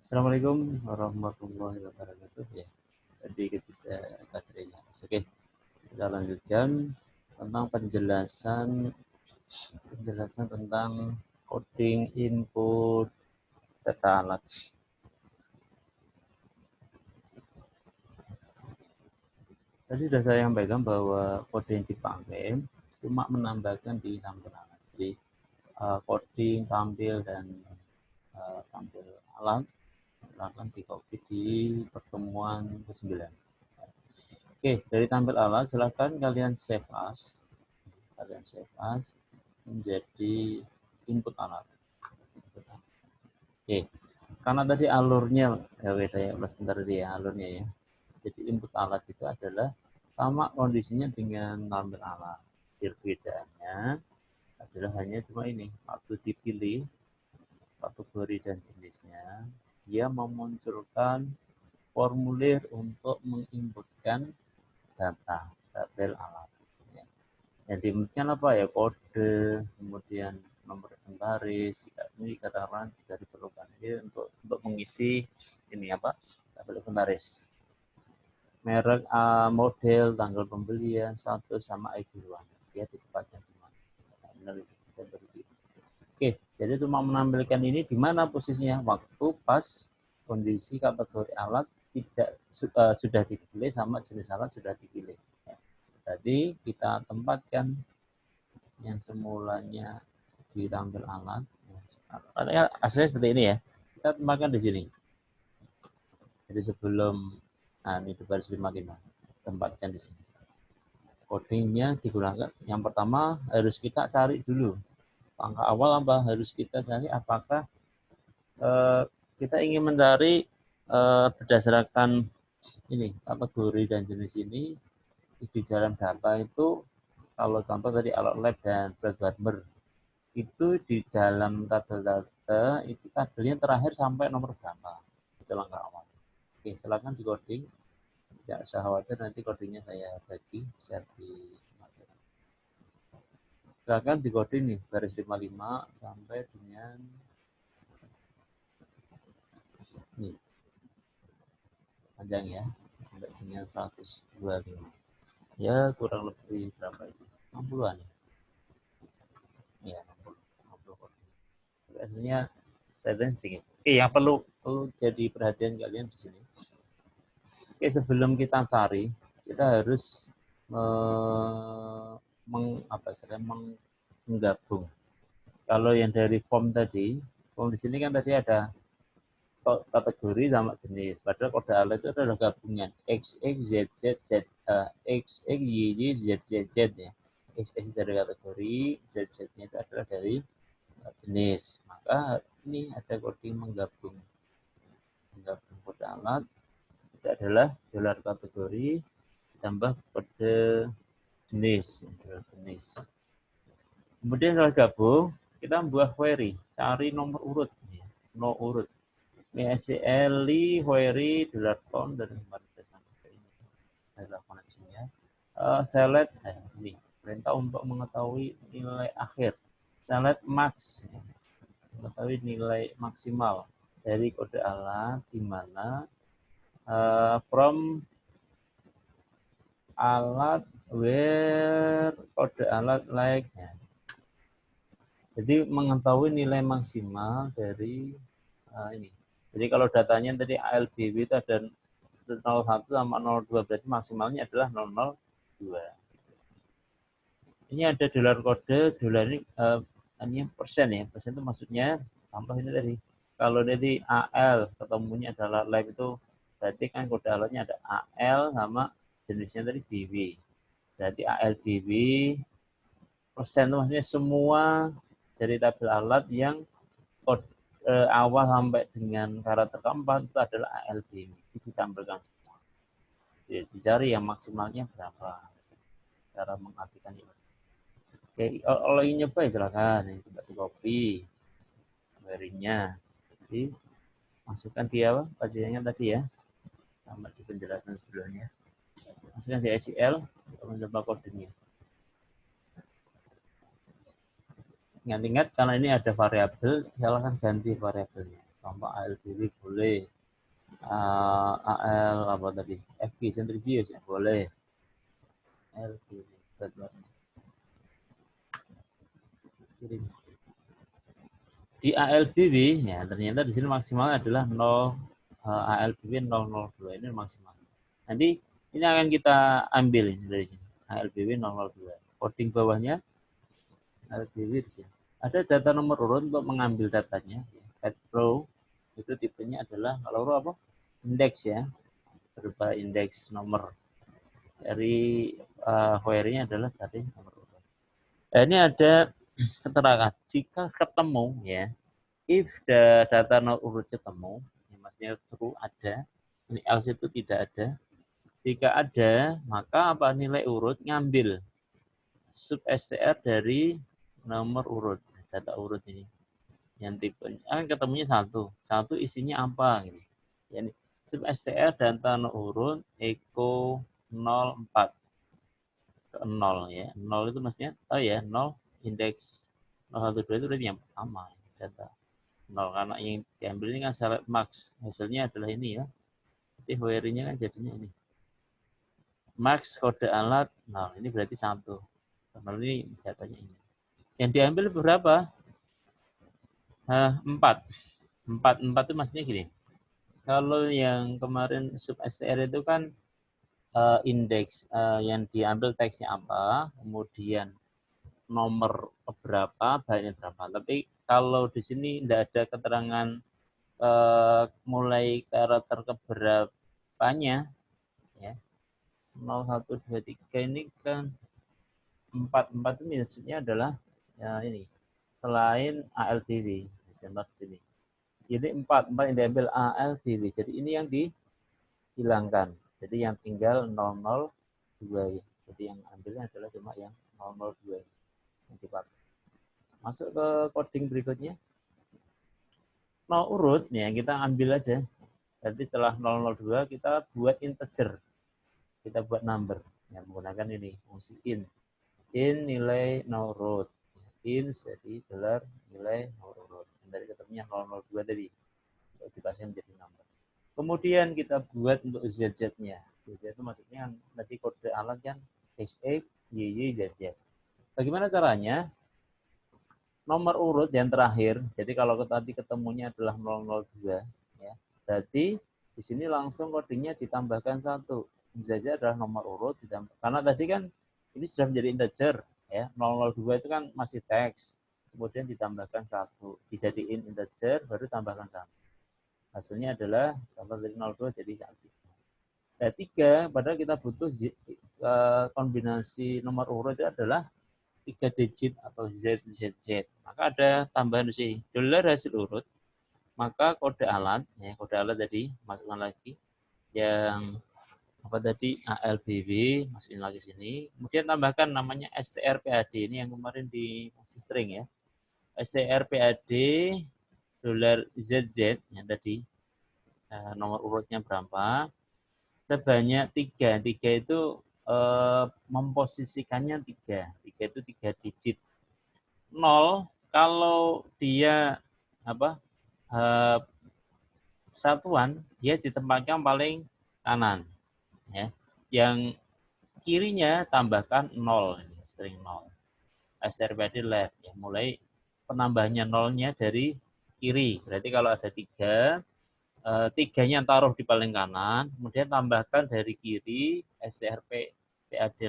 Assalamualaikum warahmatullahi wabarakatuh. Ya, tadi kita baterainya. Oke, kita lanjutkan tentang penjelasan tentang coding input data alat. Tadi sudah saya sampaikan bahwa kode yang dipakai cuma menambahkan di tampil alat. Jadi coding tampil dan tampil alat akan di-copy di pertemuan ke-9. Oke, dari tampil alat silahkan kalian save as. Menjadi input alat. Oke, karena tadi alurnya, ya saya ulas sebentar tadi ya alurnya ya. Jadi input alat itu adalah sama kondisinya dengan tampil alat. Perbedaannya adalah hanya cuma ini, waktu dipilih kategori dan jenisnya, dia memunculkan formulir untuk menginputkan data tabel alat. Yang diinputkan apa ya, kode, kemudian nomor baris, ini katakan jika diperlukan ini untuk mengisi ini apa tabel inventaris, merek, model, tanggal pembelian, status sama ID ruang, ya tempatnya di mana. Oke, jadi cuma menampilkan ini di mana posisinya waktu pas kondisi kategori alat tidak sudah dipilih sama jenis alat sudah dipilih. Jadi kita tempatkan yang semulanya ditampil alat. Aslinya seperti ini ya. Kita tempatkan di sini. Jadi sebelum ini di baris 55 tempatkan di sini. Codingnya digunakan. Yang pertama harus kita cari dulu. Langkah awal apa harus kita cari, apakah kita ingin mencari berdasarkan ini kategori dan jenis ini di dalam data itu. Kalau contoh tadi alat lab dan berat barber itu di dalam tabel data itu tabelnya terakhir sampai nomor berapa, itu langkah awal. Oke, silakan di coding, tidak usah khawatir nanti codingnya saya bagi share di materi. Silakan di coding nih baris 55 sampai dengan ini panjang ya, sampai dengan 125 ya, kurang lebih berapa itu, 60-an ya, 60 biasanya sedikit. Oke, yang perlu jadi perhatian kalian di sini. Oke, sebelum kita cari, kita harus menggabung. Kalau yang dari form tadi, form di sini kan tadi ada kategori sama jenis. Padahal kode alat itu adalah gabungan XX, ZZ, XX, YY, ZZ ya. XX dari kategori, ZZ-nya itu adalah dari jenis. Maka ini ada coding menggabung kode alat itu adalah gelar kategori tambah kode jenis. Kemudian setelah gabung kita membuat query, cari nomor urut, MySQL query $count dan kemarin sampai ini adalah koneksinya. Select ini perintah untuk mengetahui nilai akhir. Select max, mengetahui nilai maksimal dari kode alat, di mana from alat where kode alat like. Jadi mengetahui nilai maksimal dari ini. Jadi kalau datanya tadi ALBW itu ada 01 sama 02, berarti maksimalnya adalah 002. Ini ada dolar kode, dolar ini persen ya, persen itu maksudnya tambah ini tadi. Kalau dari AL ketemunya adalah live itu berarti kan kode alatnya ada AL sama jenisnya tadi BW. Berarti AL BW persen itu maksudnya semua dari tabel alat yang kode awal sampai dengan karakter keempat itu adalah ALBW. Itu ditampilkan semua. Jadi dicari yang maksimalnya berapa. Cara mengartikan ini. Oke, kalau ingin nyoba ya silakan. Ini coba di copy query-nya. Jadi masukkan di apa? Kajiannya tadi ya. Sama di penjelasan sebelumnya. Masukkan di SQL untuk mencoba kodenya. Ingat-ingat karena ini ada variabel, silakan ganti variabelnya. Contoh ALBW boleh, AL apa tadi, FG centrifuge ya boleh, LBW di ALBW ya ternyata di sini maksimal adalah 0, ALBW 002 ini maksimal. Nanti ini akan kita ambil dari sini ALBW 002. Coding bawahnya ALBW di sini. Ada data nomor urut untuk mengambil datanya. Add row itu tipenya adalah kalau row apa? Indeks ya, berupa indeks nomor dari query-nya adalah tadi nomor urut. Nah, ini ada keterangan jika ketemu ya, if data nomor urut ketemu, ya maksudnya true ada, ini else itu tidak ada. Jika ada, maka apa nilai urut ngambil sub str dari nomor urut, data urut ini. Yang tipenya kan ketemunya satu isinya apa gitu. Yani sub str data nomor urut echo 04 ke 0 ya. 0 itu maksudnya ya 0 indeks 012 itu berarti yang pertama data 0 karena yang diambil ini kan select max. Hasilnya adalah ini ya. Jadi query-nya kan jadinya ini. Max kode alat 0. Ini berarti 1. 0 ini datanya ini. Yang diambil berapa? 4. 4 itu maksudnya gini. Kalau yang kemarin sub str itu kan indeks yang diambil teksnya apa, kemudian nomor berapa, bahannya berapa. Tapi kalau di sini tidak ada keterangan mulai karakter keberapanya, ya 0, 1, 2, 3 ini kan 4 itu maksudnya adalah ya ini selain ALTV. Contoh di sini. Jadi 4 yang diambil ALTV. Jadi ini yang dihilangkan. Jadi yang tinggal 002 ya. Jadi yang ambilnya adalah cuma yang 002 yang dipakai. Masuk ke coding berikutnya. Mau urut ya kita ambil aja. Jadi setelah 002 kita buat integer. Kita buat number yang menggunakan ini fungsi in. In nilai no root. In jadi gelar nilai no root. Dari ketemunya 002 tadi. Dipasang menjadi number. Kemudian kita buat untuk ZZ-nya. ZZ itu maksudnya tadi kode alat kan XX, YY, ZZ. Bagaimana caranya? Nomor urut yang terakhir. Jadi kalau tadi ketemunya adalah 002 ya. Berarti di sini langsung kodenya ditambahkan 1. ZZ adalah nomor urut ditambah. Karena tadi kan ini sudah menjadi integer ya. 002 itu kan masih teks. Kemudian ditambahkan 1, dijadiin integer baru tambahkan 1. Hasilnya adalah contoh dari 02 jadi 1. Nah, 3 padahal kita butuh kombinasi nomor urut itu adalah 3 digit atau ZZZ. Maka ada tambahan di sini. Dolar hasil urut, maka kode alat, ya kode alat tadi masukkan lagi yang apa tadi ALBW masukin lagi sini. Kemudian tambahkan namanya strpad ini yang kemarin di string ya. strpad dolar ZZ yang tadi nomor urutnya berapa? Sebanyak 3. 3 itu memposisikannya 3. 3 itu 3 digit. 0 kalau dia apa? Satuan dia ditempatkan paling kanan ya. Yang kirinya tambahkan 0 ini string 0. strpad left ya, mulai penambahannya 0-nya dari kiri. Berarti kalau ada 3 tiganya taruh di paling kanan, kemudian tambahkan dari kiri strpad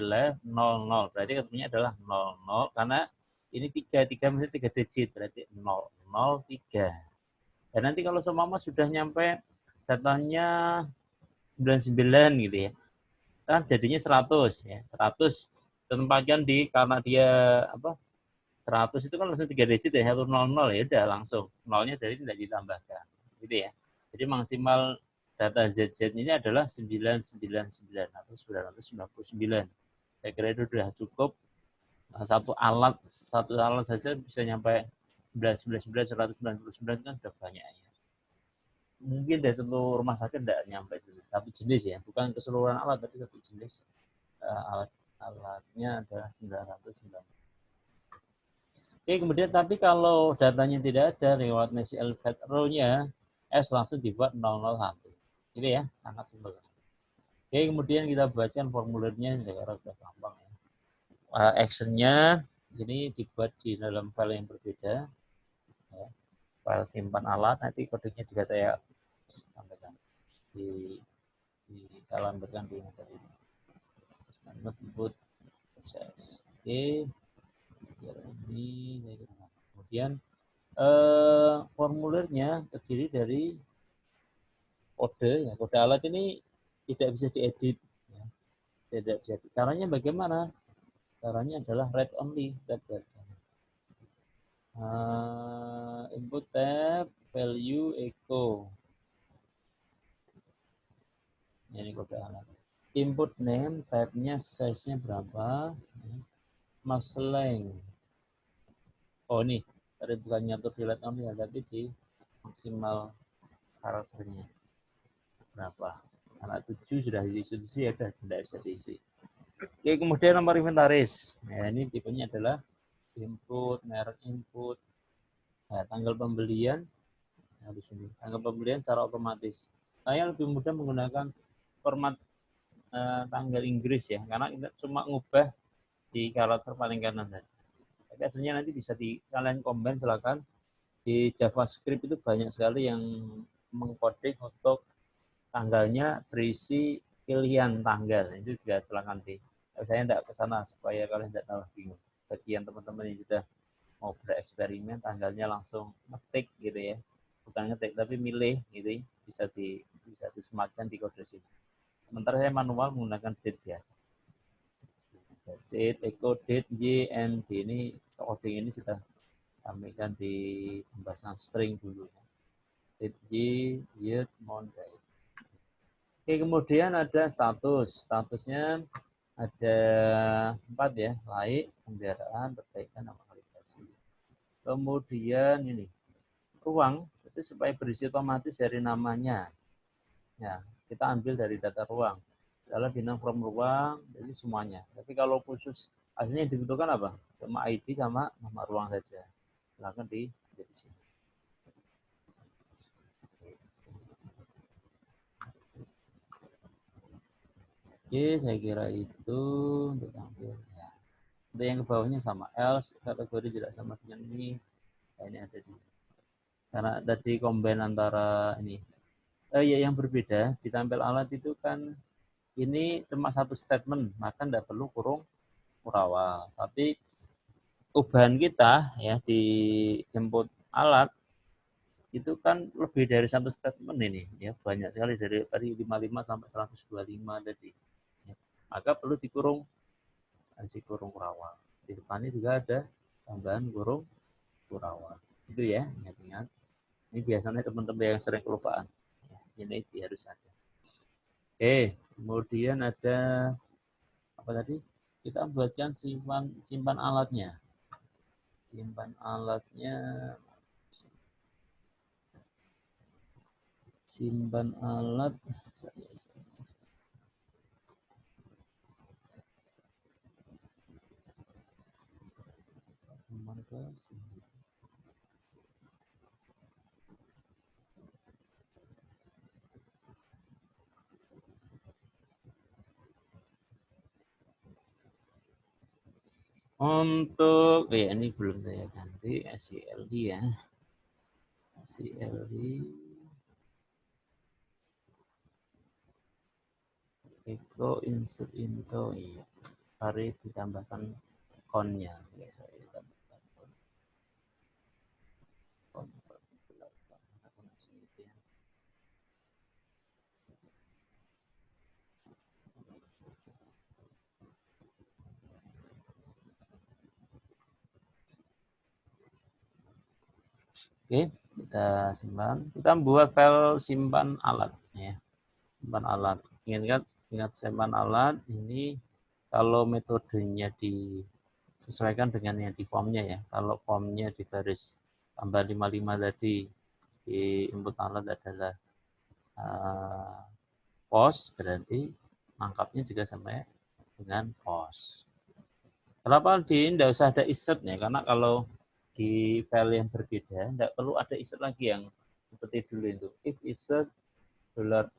left 00. Berarti ketemunya adalah 00 karena ini 3 mesti 3 digit, berarti 003. Dan nanti kalau semua sudah nyampe datanya 99 gitu ya. Kan jadinya 100 ya. 100 tempatkan di karena dia apa? 100 itu kan langsung 3 digit ya, 100 ya udah langsung. Nolnya dari tidak ditambahkan. Gitu ya. Jadi maksimal data ZZ ini adalah 999 atau 999. Saya kira itu sudah cukup. Satu alat saja bisa nyampe 99, 199 kan sudah banyak ya. Mungkin dari satu rumah sakit tidak nyampe satu jenis ya, bukan keseluruhan alat tapi satu jenis alatnya adalah 990. Oke, kemudian tapi kalau datanya tidak ada lewat MySQL row-nya, S langsung dibuat 001. Gitu ya, sangat simpel. Oke, kemudian kita bacakan formulirnya, sekarang sudah gampang ya. Actionnya ini dibuat di dalam file yang berbeda, ya. File simpan alat, nanti kodenya juga saya sampaikan di saya lampirkan di materi input proses. Oke, ini kemudian formulirnya terdiri dari kode, ya. Kode alat ini tidak bisa diedit, ya. Tidak bisa. Caranya bagaimana? Caranya adalah read only. Input tab value echo. Ini kode alat. Input name tabnya size-nya berapa? Max length. Oh ini, tadi bukan nyatur di read only ya, tapi di maksimal karakternya berapa? Karena 7 sudah diisi ya, sudah tidak bisa diisi. Oke, kemudian nomor inventaris. Nah, ini tipenya adalah input, merek input, nah, tanggal pembelian. Nah, di sini tanggal pembelian secara otomatis. Saya lebih mudah menggunakan format tanggal Inggris ya, karena kita cuma ngubah di karakter paling kanan saja. Tapi aslinya nanti bisa kalian combine, silakan. Di JavaScript itu banyak sekali yang mengcoding untuk tanggalnya berisi pilihan tanggal. Itu juga silakan di. Saya tidak ke sana supaya kalian tidak tahu bingung. Bagian teman-teman yang sudah mau bereksperimen, tanggalnya langsung ngetik gitu ya, bukan ngetik tapi milih gitu, bisa disematkan di kode sini. Sementara saya manual menggunakan date biasa. Date, echo, date, y, and d ini coding ini sudah sampaikan di pembahasan string dulu. Date, y, year, month, day. Oke, kemudian ada status. Statusnya ada 4 ya, like, pemeliharaan, perbaikan, sama validasi. Kemudian ini ruang itu supaya berisi otomatis dari namanya. Ya, kita ambil dari data ruang. Misalnya bintang from ruang, jadi semuanya. Tapi kalau khusus aslinya yang dibutuhkan apa? Cuma ID sama nama ruang saja. Silakan di sini. Oke, saya kira itu untuk tampil. Ya. Untuk yang ke bawahnya sama else, kategori tidak sama dengan ini. Nah, ini ada di. Karena tadi combine antara ini. Ya, yang berbeda di tampil alat itu kan ini cuma satu statement, maka tidak perlu kurung kurawal. Tapi ubahan kita ya di input alat itu kan lebih dari satu statement ini ya, banyak sekali dari 55 sampai 125 tadi. Ya. Maka perlu dikurung kurung kurawal. Di depannya juga ada tambahan kurung kurawal. Itu ya, ingat-ingat. Ini biasanya teman-teman yang sering kelupaan. Ya, ini harus ada. Oke, kemudian ada apa tadi? Kita buatkan simpan alatnya. Simpan alatnya, simpan alat untuk ya ini belum saya ganti SCLD ya. SCLD Echo insert into, iya. Mari ditambahkan konnya. Ya, saya tambahkan kon. Oke, kita simpan. Kita buat file simpan alat ya. Simpan alat. Ingat simpan alat ini kalau metodenya disesuaikan dengan yang di formnya ya. Kalau formnya di baris tambah 55 tadi di input alat adalah post, berarti mangkapnya juga sama dengan post. Kenapa tidak usah ada insert ya? Karena kalau di file yang berbeda tidak perlu ada insert lagi yang seperti dulu itu. If insert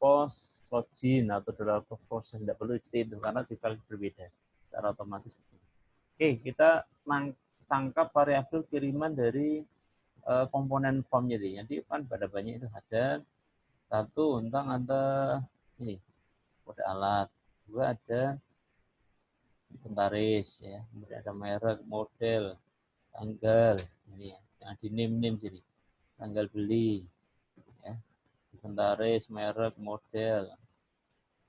$post login atau $post process, tidak perlu itu karena dibalik berbeda secara otomatis. Oke, kita tangkap variabel kiriman dari komponen formnya ini. Nanti kan pada banyak itu ada satu tentang ada ini kode alat, dua ada inventaris ya, kemudian ada merek, model, tanggal ini ya, yang di name sini, tanggal beli ya, inventaris, merek, model.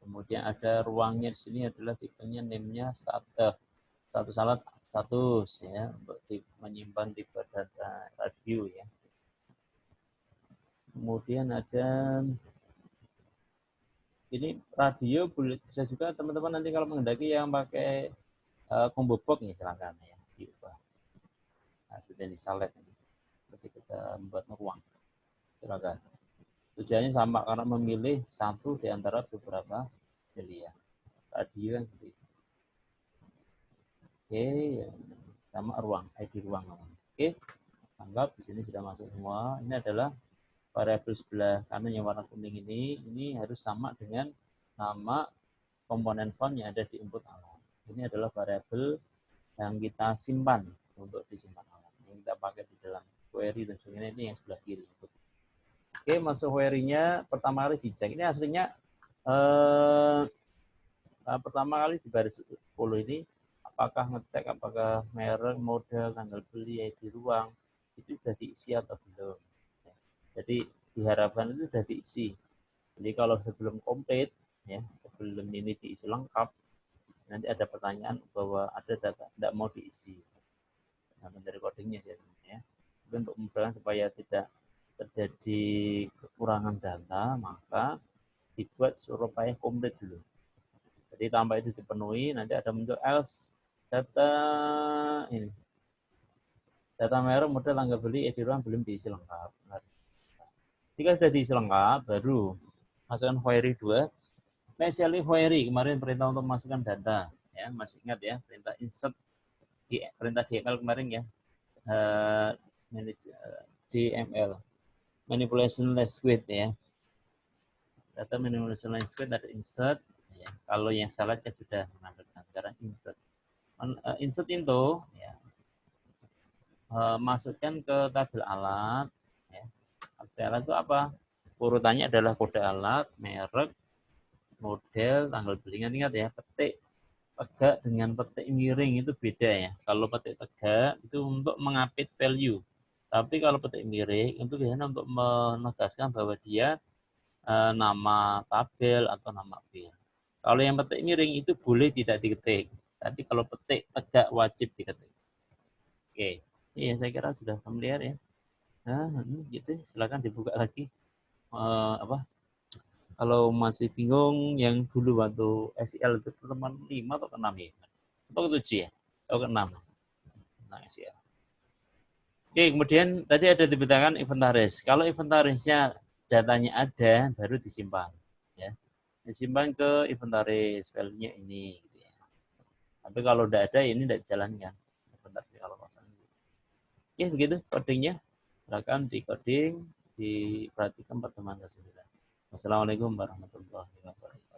Kemudian ada ruangnya di sini adalah tipenya name-nya status alat status ya, untuk menyimpan tipe data radio ya. Kemudian ada ini radio, bisa juga teman-teman nanti kalau menghendaki yang pakai combo box nih silakan ya diubah. Nah, sudah disalep ini. Berarti kita membuat ruang. Silakan. Tujuannya sama karena memilih satu di antara beberapa pilihan. Radio yang seperti itu. Oke, sama ruang, ID ruang. Oke, anggap di sini sudah masuk semua. Ini adalah variabel sebelah kanan yang warna kuning ini harus sama dengan nama komponen font yang ada di input alat. Ini adalah variabel yang kita simpan untuk disimpan alat. Yang kita pakai di dalam query dan sebagainya ini yang sebelah kiri. Oke, masuk query-nya pertama kali dicek. Ini hasilnya pertama kali di baris 10 ini apakah ngecek apakah merek, model, tanggal beli, ID ruang itu sudah diisi atau belum. Jadi diharapkan itu sudah diisi. Jadi kalau sebelum komplit, ya, sebelum ini diisi lengkap, nanti ada pertanyaan bahwa ada data tidak mau diisi. Nah, dari codingnya sih sebenarnya. Tapi untuk memudahkan supaya tidak terjadi kekurangan data, maka dibuat supaya komplit dulu. Jadi tanpa itu dipenuhi, nanti ada muncul else data ini. Data merek, model, tanggal beli, ID ruang belum diisi lengkap. Jika sudah diisi lengkap, baru masukkan query 2. Specially query, kemarin perintah untuk masukkan data. Ya, masih ingat ya, perintah insert, perintah DML kemarin ya. DML, manipulation language ya. Data manipulation language ada insert. Ya. Kalau yang salah sudah menampilkan, sekarang insert. Insert itu ya, masukkan ke tabel alat. Ya. Tabel alat itu apa? Urutannya adalah kode alat, merek, model, tanggal beli. Ingat ya, petik tegak dengan petik miring itu beda ya. Kalau petik tegak itu untuk mengapit value. Tapi kalau petik miring itu biasanya untuk menegaskan bahwa dia nama tabel atau nama file. Kalau yang petik miring itu boleh tidak diketik. Tapi kalau petik tegak wajib diketik. Oke, ini saya kira sudah familiar ya. Nah, gitu. Silakan dibuka lagi. Kalau masih bingung yang dulu waktu SEL itu teman 5 atau ke-6 ya? Atau ke-7 ya? Atau ke-6. Nah, SEL. Oke, kemudian tadi ada diberikan inventaris. Kalau inventarisnya datanya ada, baru disimpan. Ya. Disimpan ke inventaris, value-nya ini. Gitu ya. Tapi kalau tidak ada, ini tidak dijalankan. Inventaris kalau kosong. Oke, begitu codingnya. Silakan di coding, diperhatikan pertemuan tersebut. Wassalamualaikum warahmatullahi wabarakatuh.